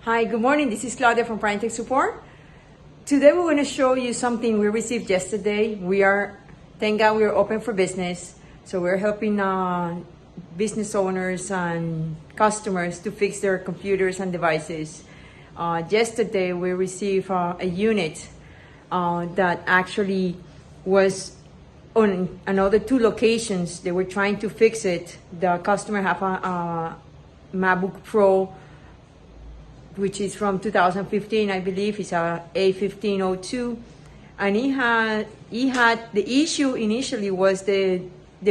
Hi, good morning. This is Claudia from Tech Support. Today we're going to show you something we received yesterday. Thank God we're open for business. So we're helping business owners and customers to fix their computers and devices. Yesterday we received a unit that actually was on another 2 locations. They were trying to fix it. The customer have a MacBook Pro, which is from 2015, I believe. It's a A1502, and he had the issue initially was the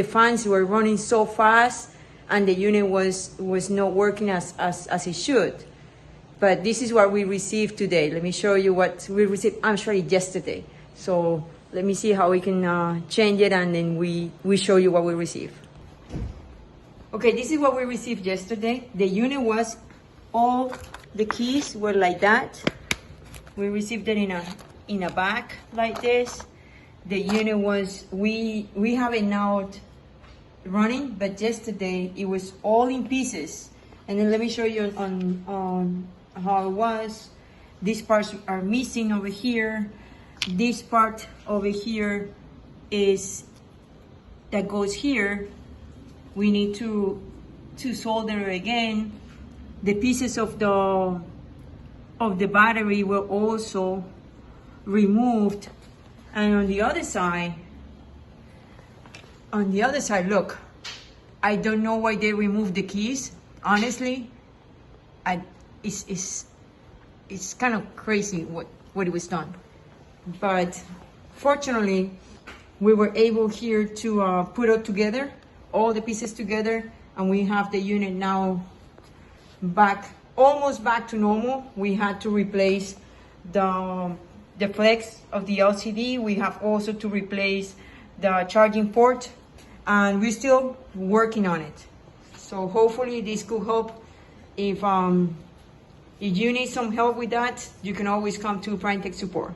fans were running so fast, and the unit was not working as it should. But this is what we received today. Let me show you what we received. Actually, yesterday. So let me see how we can change it, and then we show you what we received. Okay, this is what we received yesterday. The unit was all the keys were like that. We received it in a bag like this. The unit was we have it now running, but yesterday it was all in pieces. And then let me show you on how it was. These parts are missing over here. This part over here that goes here. We need to solder it again. The pieces of the battery were also removed. And on the other side, look, I don't know why they removed the keys. Honestly, it's kind of crazy what it was done. But fortunately, we were able here to put it together, all the pieces together, and we have the unit now almost back to normal. We had to replace the flex of the LCD. We have also to replace the charging port, and we're still working on it. So hopefully this could help. If you need some help with that, you can always come to Tech Support.